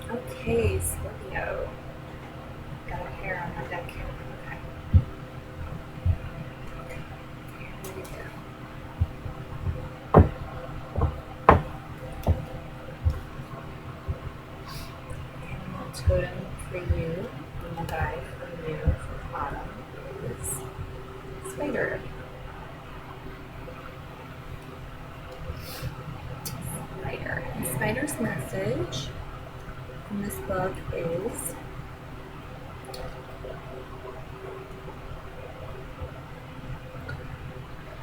Okay, Scorpio. Got a hair on my deck here. Okay. Here we go. Animal totem for you, animal guide for you for autumn is spider. Spider. And spider's message in this book is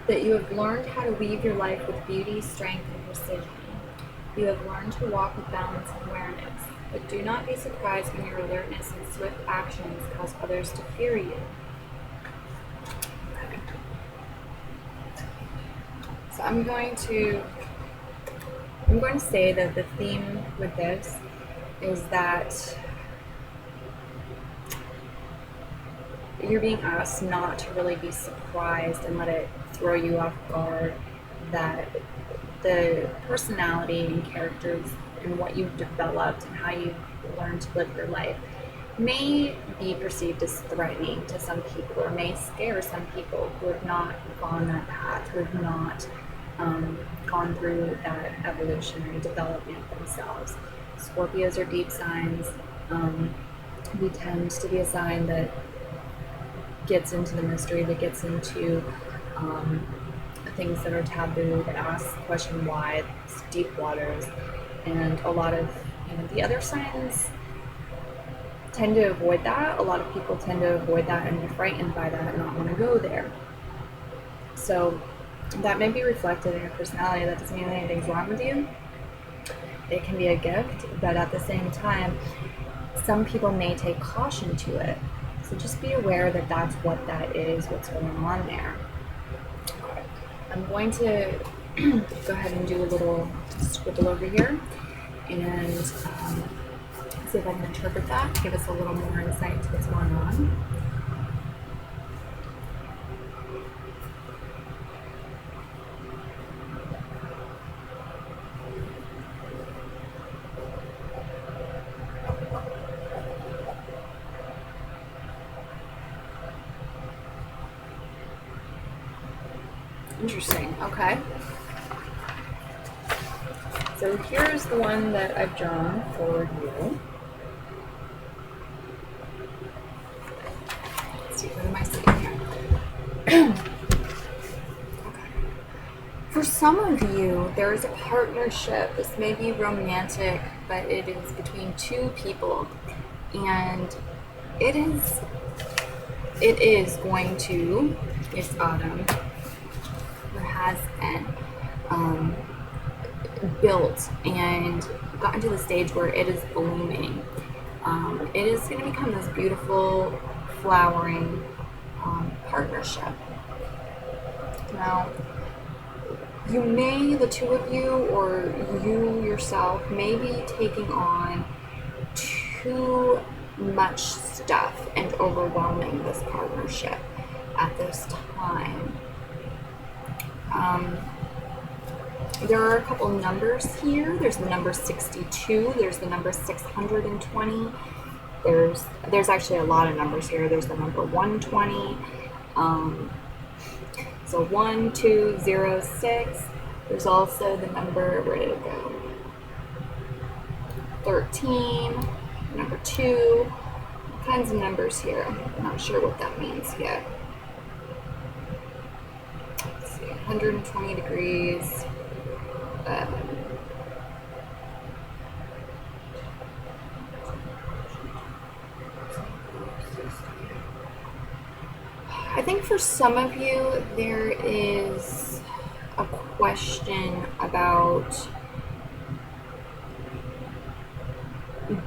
that you have learned how to weave your life with beauty, strength, and precision. You have learned to walk with balance and awareness, but do not be surprised when your alertness and swift actions cause others to fear you. Okay. So I'm going to say that the theme with this is that you're being asked not to really be surprised and let it throw you off guard, that the personality and characters and what you've developed and how you've learned to live your life may be perceived as threatening to some people, or may scare some people who have not gone that path, who have not gone through that evolutionary development themselves. Scorpios are deep signs. We tend to be a sign that gets into the mystery, that gets into things that are taboo, that ask the question why, it's deep waters, and a lot of the other signs tend to avoid that. A lot of people tend to avoid that and be frightened by that and not want to go there. So that may be reflected in your personality. That doesn't mean anything's wrong with you. It can be a gift, but at the same time, some people may take caution to it. So just be aware that that's what that is, what's going on there. I'm going to go ahead and do a little scribble over here and see if I can interpret that, give us a little more insight to what's going on. Interesting. Okay. So here's the one that I've drawn for you. Let's see, what am I seeing here? Okay. For some of you, there is a partnership. This may be romantic, but it is between two people, and it is going to, it's autumn, has been built and gotten to the stage where it is blooming. It is going to become this beautiful flowering partnership. Now, you may, the two of you or you yourself, may be taking on too much stuff and overwhelming this partnership at this time. There are a couple numbers here. There's the number 62. There's the number 620. There's actually a lot of numbers here. There's the number 120. So 1206. There's also the number, where did it go? 13. Number 2. All kinds of numbers here. I'm not sure what that means yet. 120 degrees. I think for some of you, there is a question about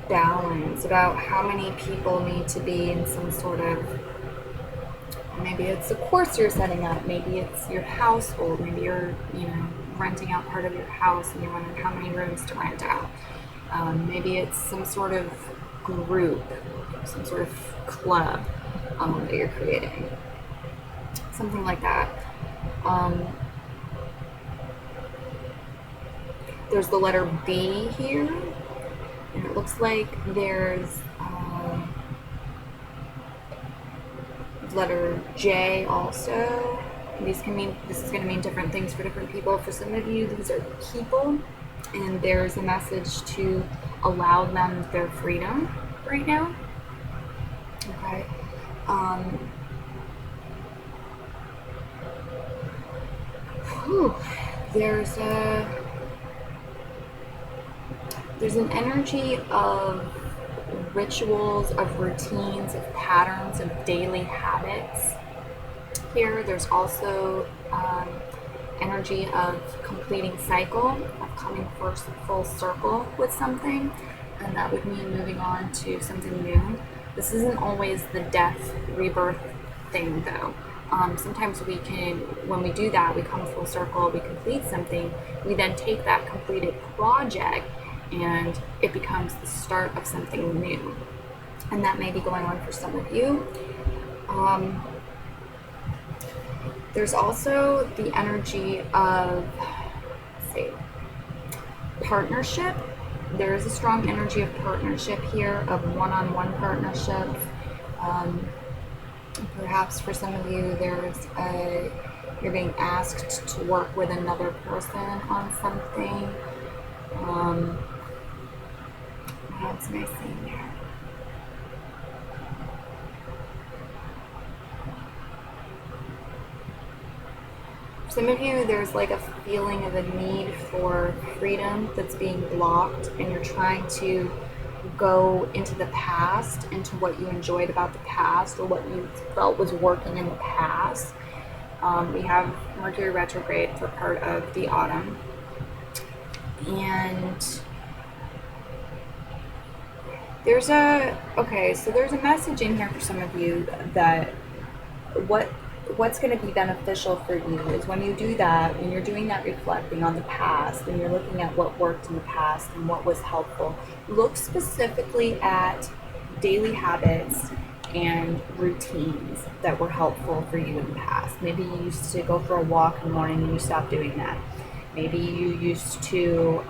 balance, about how many people need to be in some sort of, maybe it's a course you're setting up, maybe it's your household, maybe you're, renting out part of your house and you're wondering how many rooms to rent out. Maybe it's some sort of group, some sort of club that you're creating. Something like that. There's the letter B here, and it looks like there's letter J also. This is going to mean different things for different people. For some of you, these are people, and there's a message to allow them their freedom right now. Okay. There's an energy of rituals, of routines, of patterns, of daily habits here. There's also energy of completing cycle, of coming full circle with something, and that would mean moving on to something new. This isn't always the death, rebirth thing though. Sometimes when we do that, we come full circle, we complete something, we then take that completed project and it becomes the start of something new. And that may be going on for some of you. There's also the energy of, let's see, partnership. There is a strong energy of partnership here, of one-on-one partnerships. Perhaps for some of you, you're being asked to work with another person on something. What else am I seeing here? Some of you, there's like a feeling of a need for freedom that's being blocked, and you're trying to go into the past, into what you enjoyed about the past, or what you felt was working in the past. We have Mercury retrograde for part of the autumn. And there's a message in here for some of you that what's going to be beneficial for you is when you do that, when you're doing that reflecting on the past, and you're looking at what worked in the past and what was helpful, look specifically at daily habits and routines that were helpful for you in the past. Maybe you used to go for a walk in the morning and you stopped doing that. Maybe you used to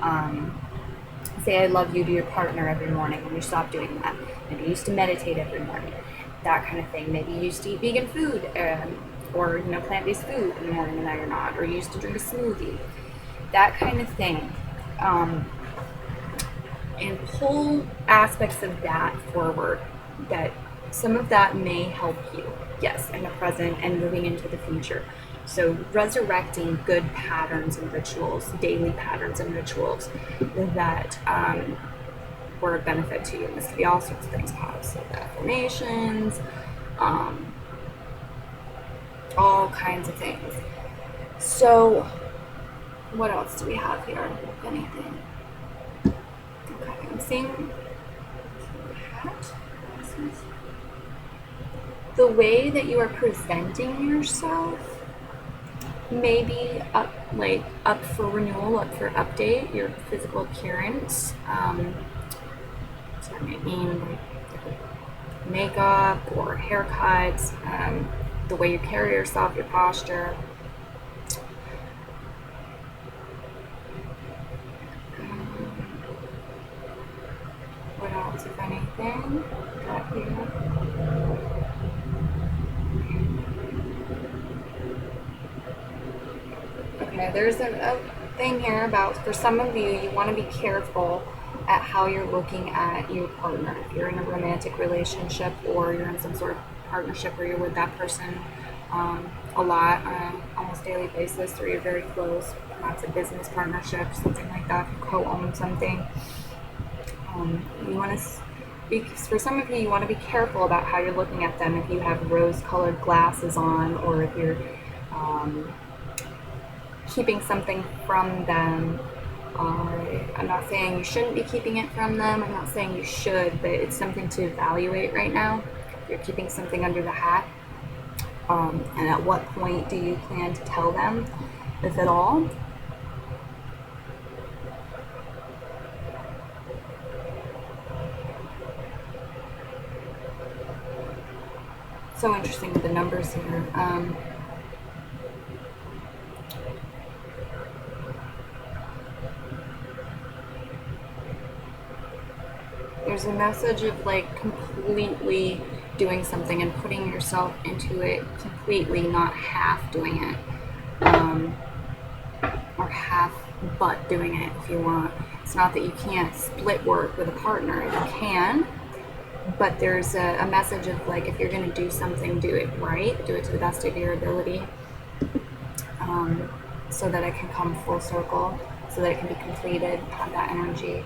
say I love you to your partner every morning and you stopped doing that. Maybe you used to meditate every morning. That kind of thing. Maybe you used to eat vegan food or plant-based food in the morning and now you're not, or you used to drink a smoothie. That kind of thing. And pull aspects of that forward, that some of that may help you, yes, in the present and moving into the future. So resurrecting good patterns and rituals, daily patterns and rituals that were a benefit to you. And this could be all sorts of things, positive affirmations, all kinds of things. So what else do we have here? If anything. Okay, I'm seeing the way that you are presenting yourself may be up for renewal, up for update. Your physical appearance. So that might mean like makeup or haircuts, the way you carry yourself, your posture. What else, if anything? Got here. Okay, there's a thing here about, for some of you, you want to be careful at how you're looking at your partner. If you're in a romantic relationship or you're in some sort of partnership where you're with that person a lot on an almost daily basis, or you're very close, perhaps a business partnership, something like that, if you co-own something. You want to, for some of you, you want to be careful about how you're looking at them. If you have rose-colored glasses on, or if you're keeping something from them. I'm not saying you shouldn't be keeping it from them. I'm not saying you should, but it's something to evaluate right now. You're keeping something under the hat. And at what point do you plan to tell them, if at all? So interesting with the numbers here. there's a message of like completely doing something and putting yourself into it completely, not half doing it, or half but doing it if you want. It's not that you can't split work with a partner, you can, but there's a message of like, if you're going to do something, do it right, do it to the best of your ability, so that it can come full circle, so that it can be completed, have that energy.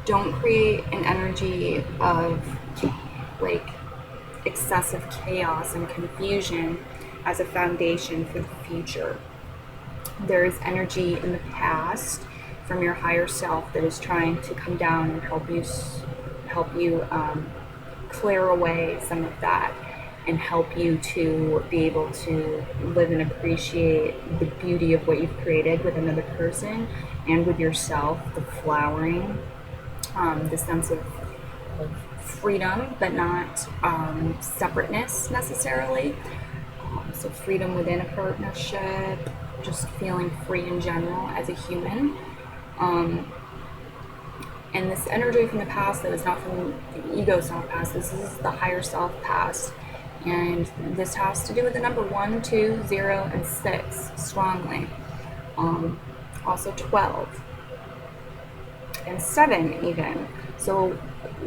Don't create an energy of like excessive chaos and confusion as a foundation for the future. There is energy in the past from your higher self that is trying to come down and help you clear away some of that, and help you to be able to live and appreciate the beauty of what you've created with another person and with yourself, the flowering, the sense of freedom, but not separateness necessarily. So freedom within a partnership, just feeling free in general as a human. And this energy from the past that is not from the ego self past, this is the higher self past. And this has to do with the number 1, 2, 0, and 6 strongly. Also 12 and 7 even. So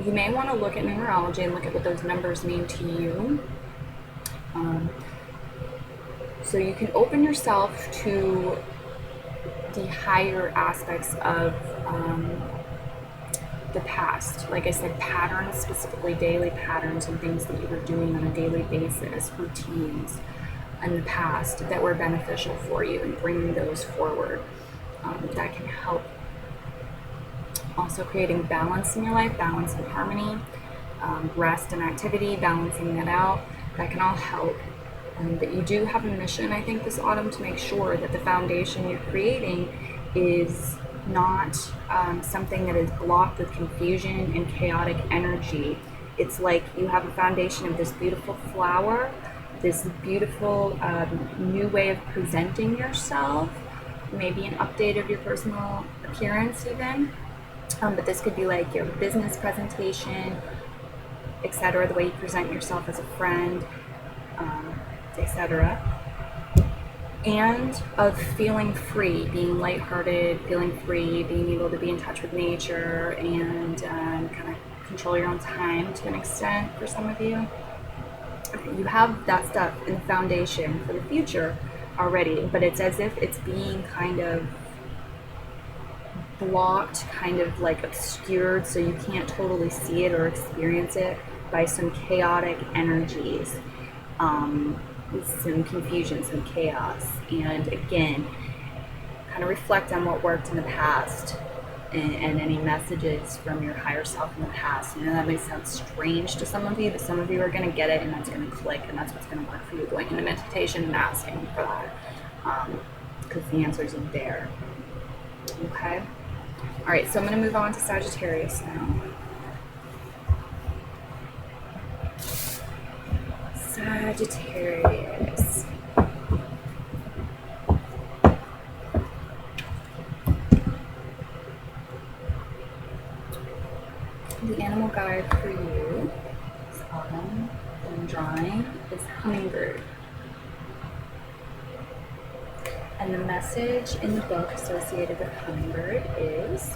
you may want to look at numerology and look at what those numbers mean to you. So you can open yourself to the higher aspects of the past. Like I said, patterns, specifically daily patterns and things that you were doing on a daily basis, routines in the past that were beneficial for you, and bringing those forward. That can help. Also creating balance in your life, balance and harmony, rest and activity, balancing that out. That can all help. But you do have a mission, I think, this autumn, to make sure that the foundation you're creating is not something that is blocked with confusion and chaotic energy. It's like you have a foundation of this beautiful flower, this beautiful new way of presenting yourself, maybe an update of your personal appearance even. But this could be like your business presentation, etc., the way you present yourself as a friend, etc. And of feeling free, being lighthearted, feeling free, being able to be in touch with nature, and kind of control your own time to an extent for some of you. You have that stuff in the foundation for the future already, but it's as if it's being kind of blocked, kind of like obscured, so you can't totally see it or experience it by some chaotic energies, some confusion, some chaos. And again, kind of reflect on what worked in the past, and any messages from your higher self in the past. You know, that may sound strange to some of you, but some of you are going to get it, and that's going to click, and that's what's going to work for you, going into meditation and asking for that, because the answers are there. Okay? All right, so I'm going to move on to Sagittarius now. Sagittarius. The animal guide for you this autumn, I'm drawing, is hummingbird. And the message in the book associated with hummingbird is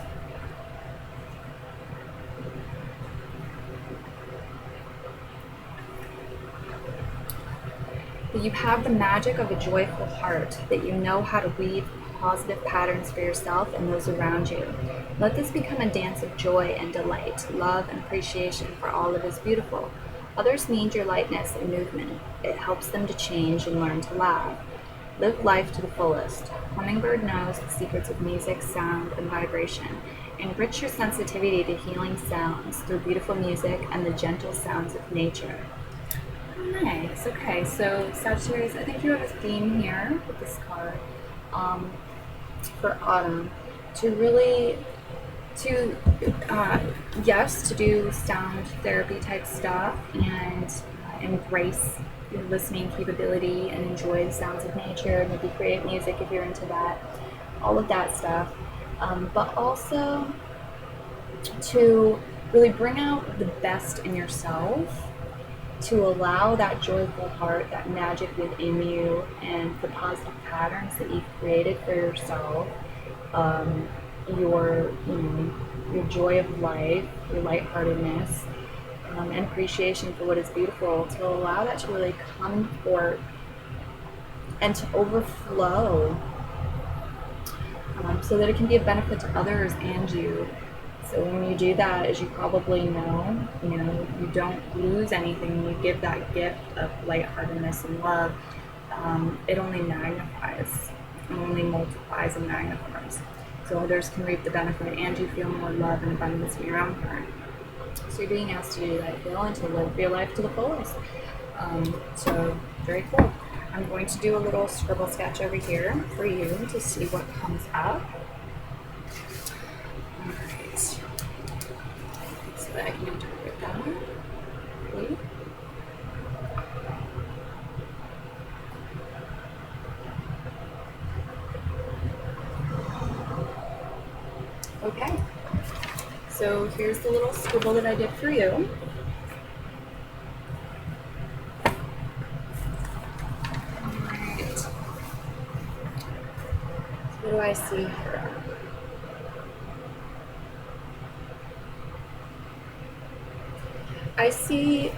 that you have the magic of a joyful heart, that you know how to weave positive patterns for yourself and those around you. Let this become a dance of joy and delight, love and appreciation for all that is beautiful. Others need your lightness and movement. It helps them to change and learn to laugh. Live life to the fullest. Hummingbird knows the secrets of music, sound, and vibration. Enrich your sensitivity to healing sounds through beautiful music and the gentle sounds of nature. Nice. Okay, so Sagittarius, I think you have a theme here with this card for autumn, to really, yes, to do sound therapy type stuff and embrace your listening capability and enjoy the sounds of nature, maybe create music if you're into that, all of that stuff. But also to really bring out the best in yourself, to allow that joyful heart, that magic within you, and the positive patterns that you've created for yourself, your your joy of life, your lightheartedness, and appreciation for what is beautiful, to allow that to really come forth and to overflow, so that it can be a benefit to others and you. So when you do that, as you probably know, you don't lose anything. You give that gift of lightheartedness and love. It only magnifies, it only multiplies and magnifies. So others can reap the benefit, and you feel more love and abundance in your own heart. So you're being asked to do that, feel, and to live your life to the fullest. So very cool. I'm going to do a little scribble sketch over here for you to see what comes up. Alright. So that I can interpret that. Okay. Okay. So here's the little scribble that I did for you. What do I see here? I see,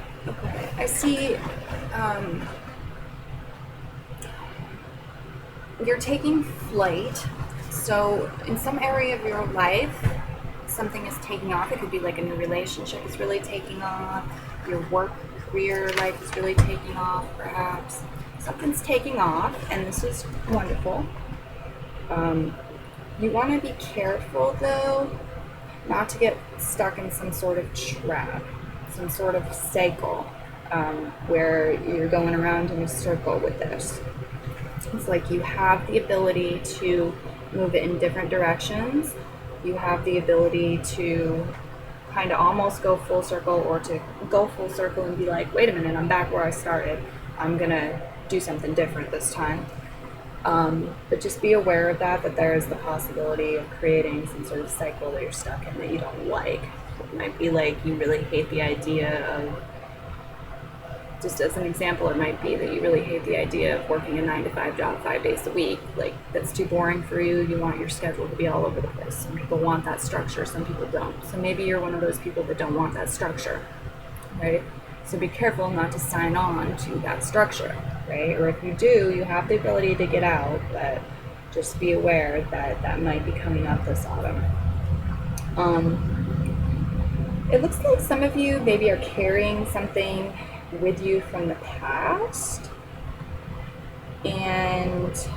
you're taking flight. So in some area of your life, something is taking off. It could be like a new relationship is really taking off. Your work, career life is really taking off, perhaps. Something's taking off, and this is wonderful. You want to be careful, though, not to get stuck in some sort of trap, some sort of cycle, where you're going around in a circle with this. It's like you have the ability to move it in different directions. You have the ability to kind of almost go full circle, or to go full circle and be like, wait a minute, I'm back where I started. I'm going to do something different this time. But just be aware of that there is the possibility of creating some sort of cycle that you're stuck in that you don't like. It might be like you really hate the idea of, just as an example, it might be that you really hate the idea of working a 9-to-5 job 5 days a week. Like, that's too boring for you. You want your schedule to be all over the place. Some people want that structure, some people don't. So maybe you're one of those people that don't want that structure, right? So be careful not to sign on to that structure, right? Or if you do, you have the ability to get out, but just be aware that that might be coming up this autumn. It looks like some of you maybe are carrying something with you from the past, and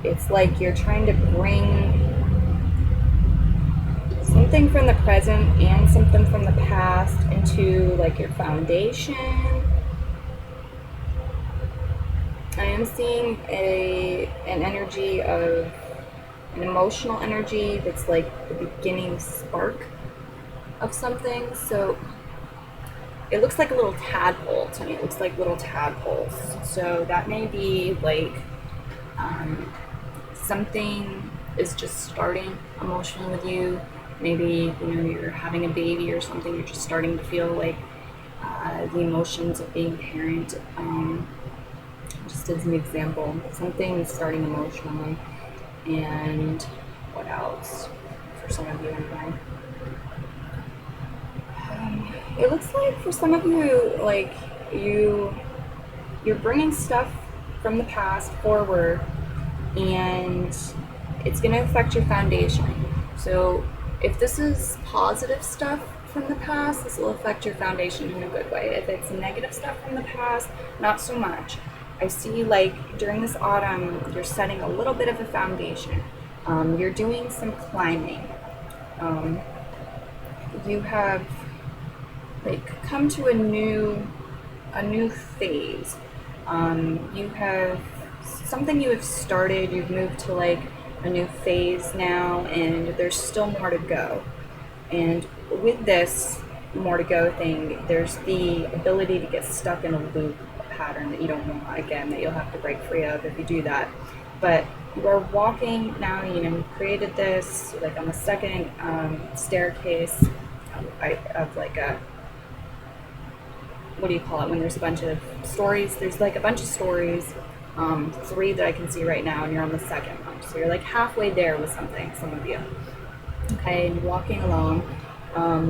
it's like you're trying to bring something from the present and something from the past into like your foundation. I am seeing an energy of an emotional energy that's like the beginning spark of something. So it looks like a little tadpole to me. It looks like little tadpoles. So that may be like something is just starting emotionally with you. Maybe you're having a baby or something. You're just starting to feel like the emotions of being a parent. Just as an example, something is starting emotionally. And what else for some of you anyway? It looks like for some of you, like you're bringing stuff from the past forward, and it's going to affect your foundation. So if this is positive stuff from the past, this will affect your foundation in a good way. If it's negative stuff from the past, not so much. I see like during this autumn, you're setting a little bit of a foundation. You're doing some climbing. You have like come to a new phase. You have something you have started. You've moved to like a new phase now, and there's still more to go. And with this more to go thing, there's the ability to get stuck in a loop of pattern that you don't want, again, that you'll have to break free of if you do that. But you are walking now, you created this, like on the second staircase of like a, what do you call it, when there's a bunch of stories? There's like a bunch of stories, 3 that I can see right now, and you're on the second one. So you're like halfway there with something, some of you. Okay, and walking along.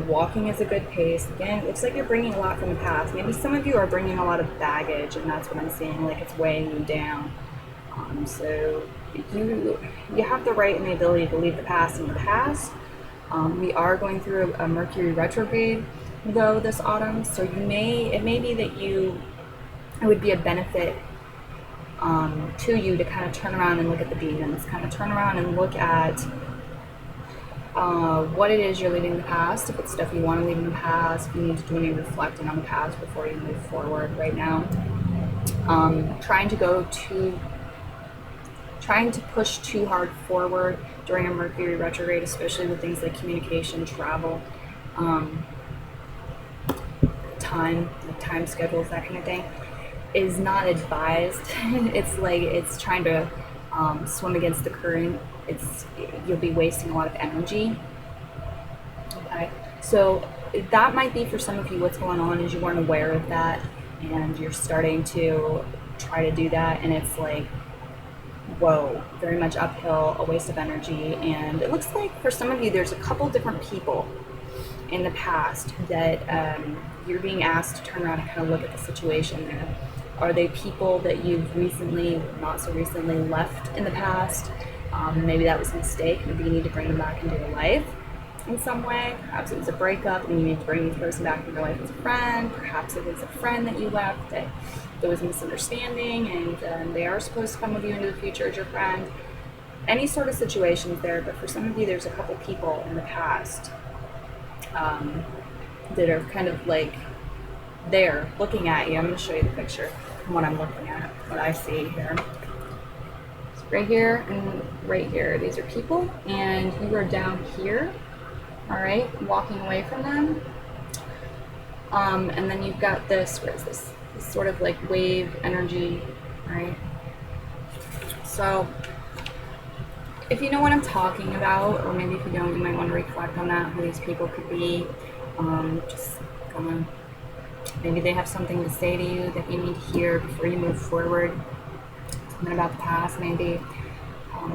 Walking is a good pace. Again, it looks like you're bringing a lot from the past. Maybe some of you are bringing a lot of baggage, and that's what I'm seeing, like it's weighing you down. So you have the right and the ability to leave the past in the past. We are going through a Mercury retrograde, though, this autumn. So it may be that it would be a benefit to you to kind of turn around and look at the demons, kind of turn around and look at what it is you're leaving in the past, if it's stuff you want to leave in the past, if you need to do any reflecting on the past before you move forward right now. Trying to push too hard forward during a Mercury retrograde, especially with things like communication, travel, time schedules, that kind of thing, is not advised. It's trying to swim against the current. You'll be wasting a lot of energy. Okay, so that might be for some of you what's going on, is you weren't aware of that, and you're starting to try to do that, and it's like, whoa, very much uphill, a waste of energy. And it looks like for some of you there's a couple different people in the past that you're being asked to turn around and kind of look at the situation there. Are they people that you've recently, not so recently, left in the past? Maybe that was a mistake. Maybe you need to bring them back into your life in some way. Perhaps it was a breakup and you need to bring this person back into your life as a friend. Perhaps it was a friend that you left, that there was a misunderstanding, and they are supposed to come with you into the future as your friend. Any sort of situations there, but for some of you there's a couple people in the past that are kind of like there looking at you. I'm going to show you the picture from what I'm looking at, what I see here. So right here and right here, these are people, and you are down here, all right, walking away from them. And then you've got this, where is this? This sort of like wave energy, right? So if you know what I'm talking about, or maybe if you don't, you might want to reflect on that, who these people could be. Just kind of, maybe they have something to say to you that you need to hear before you move forward. Something about the past, maybe.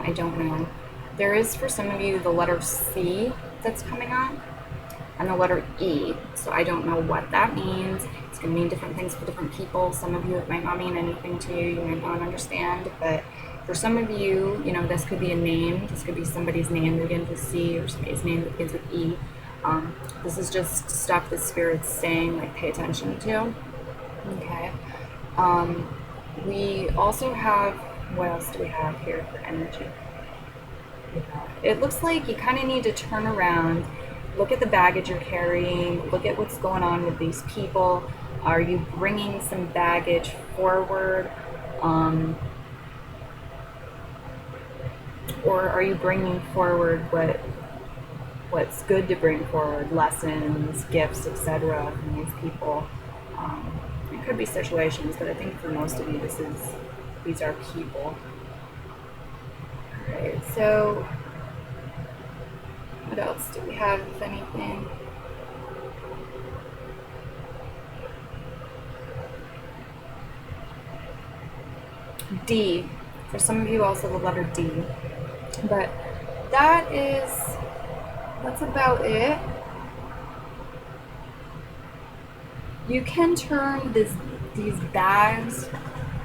I don't know. There is, for some of you, the letter C that's coming on, and the letter E. So I don't know what that means. It's going to mean different things for different people. Some of you, it might not mean anything to you. You might not understand. But for some of you, this could be a name. This could be somebody's name that begins with C, or somebody's name that begins with E. This is just stuff that Spirit's saying, like, pay attention to. Okay. We also have, what else do we have here for energy? It looks like you kind of need to turn around, look at the baggage you're carrying, look at what's going on with these people. Are you bringing some baggage forward? Or are you bringing forward what's good to bring forward, lessons, gifts, etc. from these people? It could be situations, but I think for most of you, these are people. Alright, so what else do we have, if anything? D. For some of you, also the letter D. But that's about it. You can turn these bags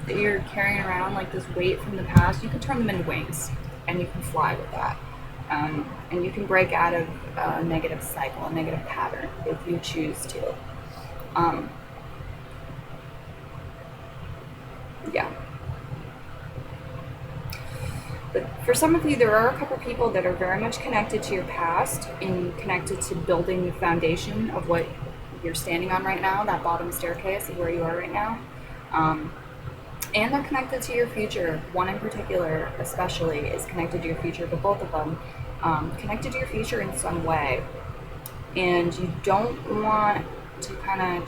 that you're carrying around, like this weight from the past, you can turn them into wings, and you can fly with that. And you can break out of a negative cycle, a negative pattern, if you choose to. Yeah. But for some of you, there are a couple people that are very much connected to your past and connected to building the foundation of what you're standing on right now, that bottom staircase of where you are right now. And they're connected to your future. One in particular, especially, is connected to your future, but both of them connected to your future in some way. And you don't want to kind of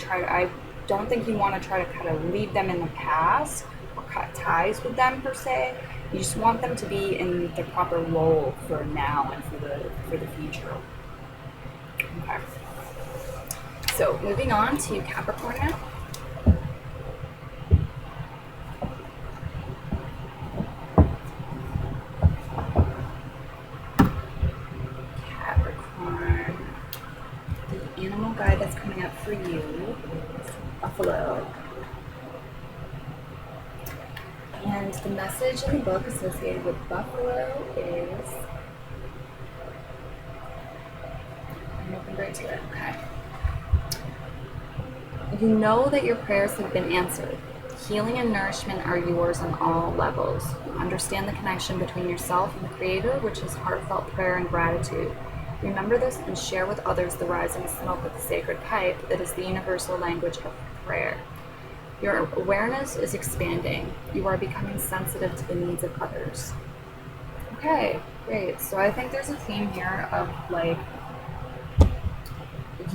don't think you want to try to kind of leave them in the past or cut ties with them per se. You just want them to be in the proper role for now and for the future. Okay. So moving on to Capricorn now. Capricorn. The animal guide that's coming up for you is buffalo. And the message in the book associated with buffalo is, I'm looking right to it, okay. You know that your prayers have been answered. Healing and nourishment are yours on all levels. You understand the connection between yourself and the Creator, which is heartfelt prayer and gratitude. Remember this and share with others the rising smoke of the sacred pipe that is the universal language of prayer. Your awareness is expanding. You are becoming sensitive to the needs of others. Okay, great. So I think there's a theme here of like,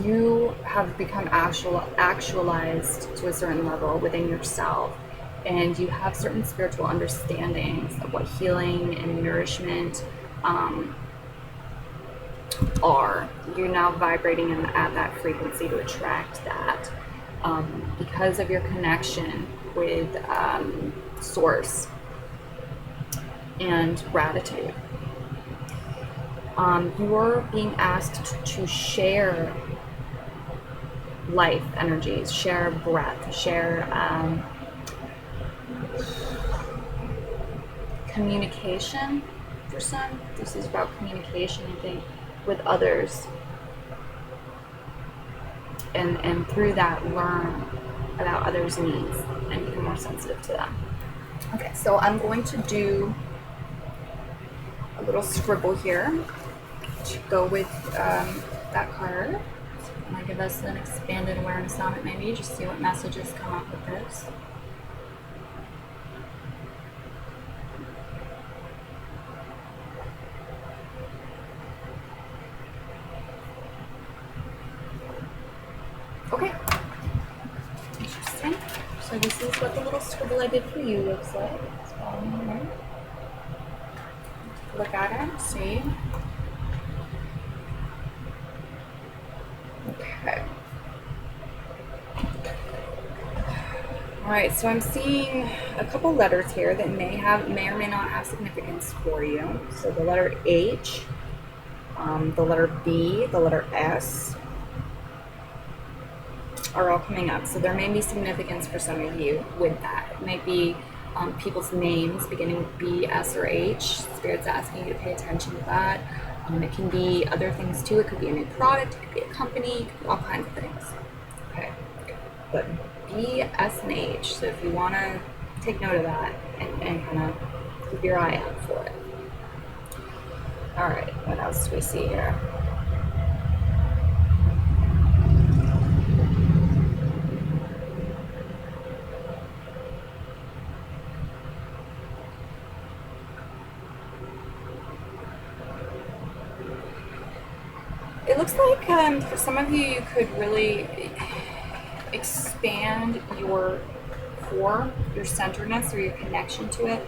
you have become actualized to a certain level within yourself, and you have certain spiritual understandings of what healing and nourishment are. You're now vibrating at that frequency to attract that because of your connection with Source and gratitude. You're being asked to share life energies, share breath, share communication for some. This is about communication, I think, with others. And through that, learn about others' needs and become more sensitive to them. Okay, so I'm going to do a little scribble here to go with that card. I'm going to give us an expanded awareness on it, maybe, just see what messages come up with this. Okay. Interesting. So this is what the little scribble I did for you looks like. It's following here. Look at it, see. Okay. Alright, so I'm seeing a couple letters here that may or may not have significance for you. So the letter H, the letter B, the letter S are all coming up. So there may be significance for some of you with that. It might be people's names beginning with B, S, or H. Spirit's asking you to pay attention to that. It can be other things too. It could be a new product, it could be a company, it could be all kinds of things. Okay, but B, S, and H. So if you want to take note of that and kind of keep your eye out for it. All right, what else do we see here? It looks like for some of you, you could really expand your core, your centeredness, or your connection to it,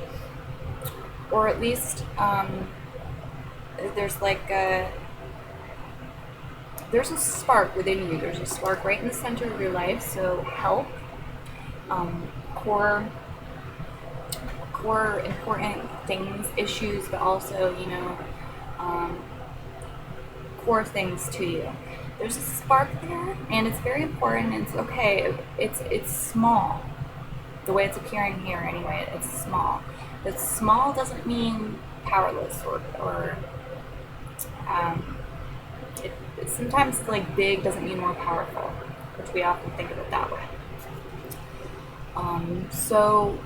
or at least there's a spark within you. There's a spark right in the center of your life. So health, core important things, issues, but also core things to you. There's a spark there, and it's very important. It's okay. It's small. The way it's appearing here, anyway, it's small. But small doesn't mean powerless or sometimes like big doesn't mean more powerful, which we often think of it that way. So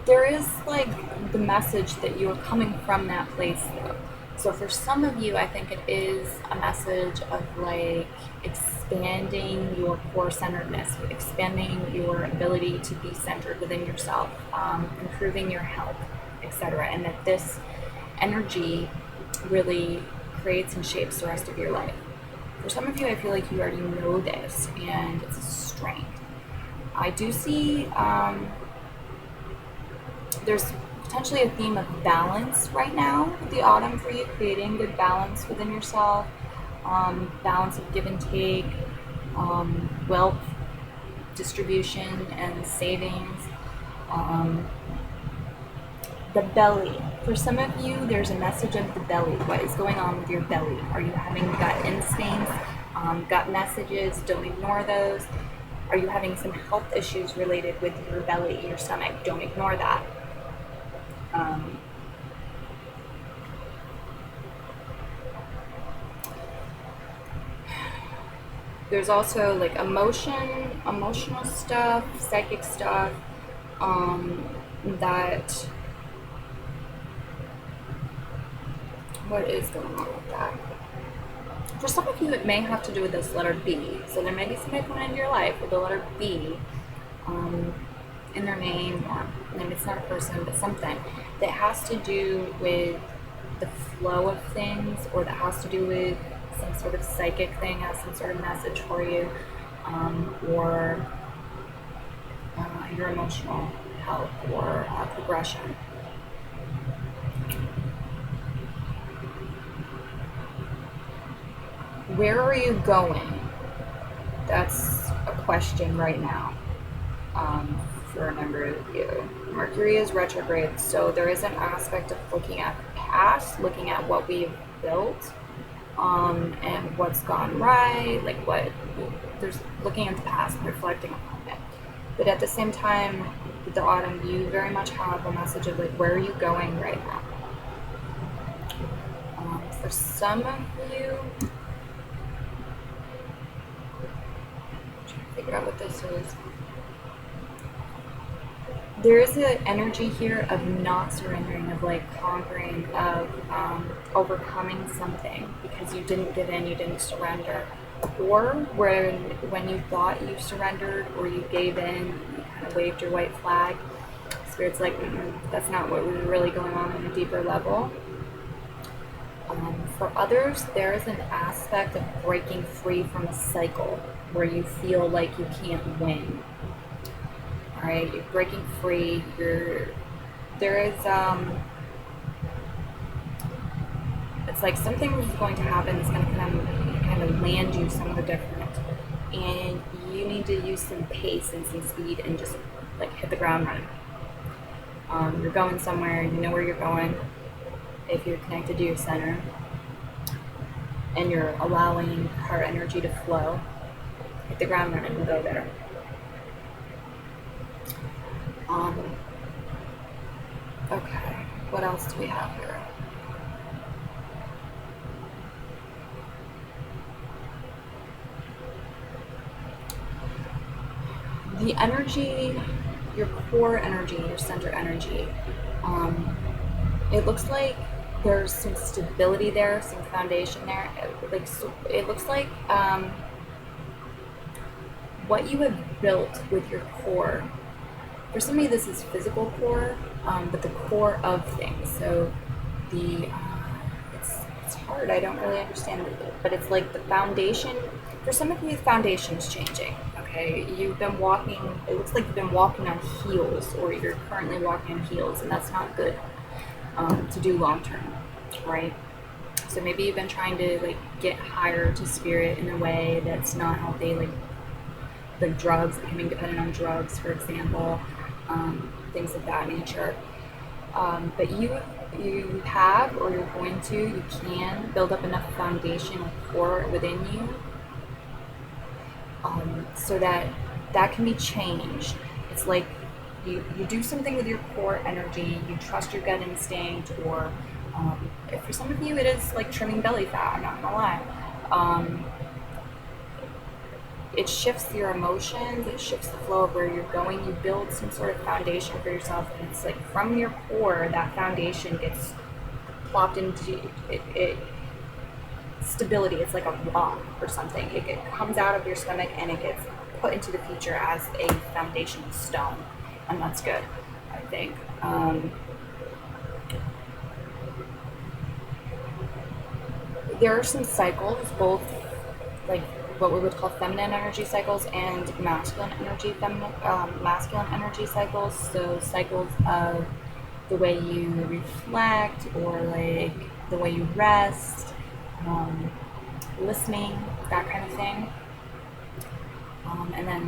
there is like the message that you are coming from that place though. So for some of you, I think it is a message of like expanding your core centeredness, expanding your ability to be centered within yourself, improving your health, etc. And that this energy really creates and shapes the rest of your life. For some of you, I feel like you already know this, and it's a strength. I do see there's potentially a theme of balance right now with the autumn for you, creating good balance within yourself, balance of give and take, wealth distribution and savings. The belly. For some of you, there's a message of the belly. What is going on with your belly? Are you having gut instincts, gut messages? Don't ignore those. Are you having some health issues related with your belly, your stomach? Don't ignore that. There's also like emotional stuff, psychic stuff, that, what is going on with that? For some of you, it may have to do with this letter B. So there may be somebody coming into your life with the letter B in their name, or maybe it's not a person, but something that has to do with the flow of things, or that has to do with some sort of psychic thing, has some sort of message for you, or your emotional health or progression. Where are you going? That's a question right now for a number of you. Mercury is retrograde, so there is an aspect of looking at the past, looking at what we've built, and what's gone right, like what there's, looking at the past, reflecting upon it. But at the same time, with the autumn, you very much have a message of like, where are you going right now? For some of you, figure out what this is. There is an energy here of not surrendering, of like conquering, of overcoming something because you didn't give in, you didn't surrender. Or when you thought you surrendered or you gave in, you kind of waved your white flag. Spirit's like, that's not what was really going on a deeper level. For others, there is an aspect of breaking free from a cycle where you feel like you can't win. All right, you're breaking free. There is it's like something is going to happen. It's going to kind of land you somewhere different, and you need to use some pace and some speed and just like hit the ground running. You're going somewhere. You know where you're going. If you're connected to your center and you're allowing her energy to flow, hit the ground running and go there. Okay, what else do we have here? The energy, your core energy, your center energy, it looks like there's some stability there, some foundation there. It looks like what you have built with your core. For some of you, this is physical core, but the core of things. So it's hard. I don't really understand it, but it's like the foundation. For some of you, the foundation's changing. Okay, you've been walking. It looks like you've been walking on heels, or you're currently walking on heels, and that's not good to do long term, right? So maybe you've been trying to like get higher to spirit in a way that's not healthy, like drugs, becoming dependent on drugs, for example, things of that nature. But you have, or you're going to, you can build up enough foundational core within you so that can be changed. It's like you do something with your core energy, you trust your gut instinct, or for some of you it is like trimming belly fat, I'm not gonna lie. It shifts your emotions, it shifts the flow of where you're going, you build some sort of foundation for yourself, and it's like from your core, that foundation gets plopped into it stability. It's like a rock or something. It comes out of your stomach and it gets put into the future as a foundational stone, and that's good, I think. There are some cycles, both like what we would call feminine energy cycles and masculine energy cycles. So cycles of the way you reflect, or like the way you rest, listening, that kind of thing. And then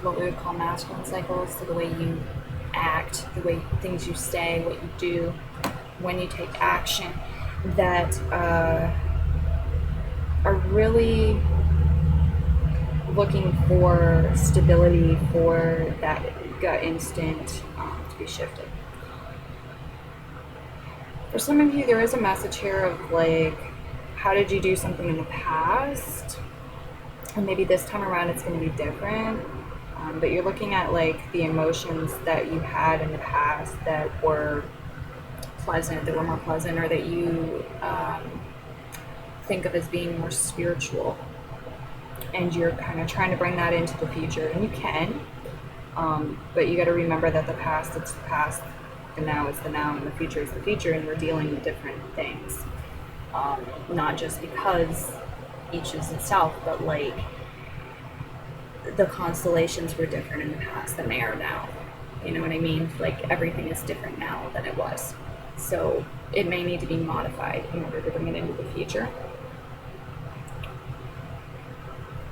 what we would call masculine cycles, so the way you act, the way things you say, what you do, when you take action, that are really looking for stability, for that gut instinct to be shifted. For some of you, there is a message here of like, how did you do something in the past? And maybe this time around it's going to be different. But you're looking at like the emotions that you had in the past that were pleasant, that were more pleasant, or that you think of as being more spiritual. And you're kind of trying to bring that into the future, and you can. But you got to remember that the past, it's the past, the now is the now, and the future is the future, and we're dealing with different things. Not just because each is itself, but like the constellations were different in the past than they are now. You know what I mean? Like everything is different now than it was. So it may need to be modified in order to bring it into the future.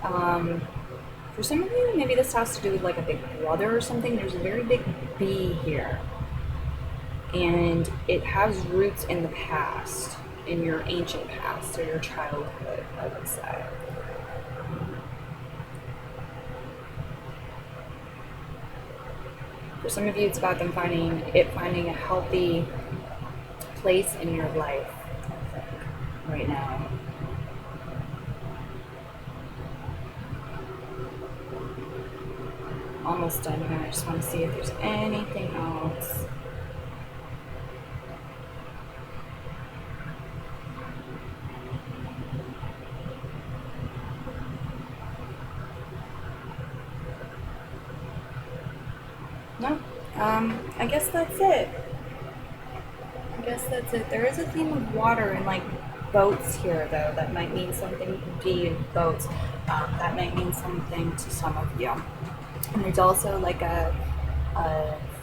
For some of you, maybe this has to do with like a big brother or something. There's a very big B here. And it has roots in the past, in your ancient past, or your childhood, I would say. For some of you, it's about them finding a healthy place in your life right now. Almost done here. I just want to see if there's anything else. No, I guess that's it. There is a theme of water and like boats here, though. That might mean something. B, boats. That might mean something to some of you. And there's also like a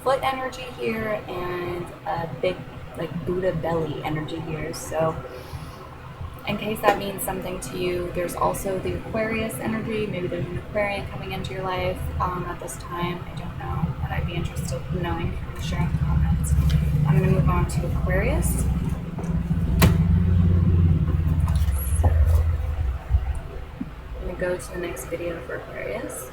foot energy here and a big like Buddha belly energy here. So in case that means something to you, there's also the Aquarius energy. Maybe there's an Aquarian coming into your life at this time. I don't know, but I'd be interested in knowing. Share in the comments. I'm going to move on to Aquarius. So I'm going to go to the next video for Aquarius.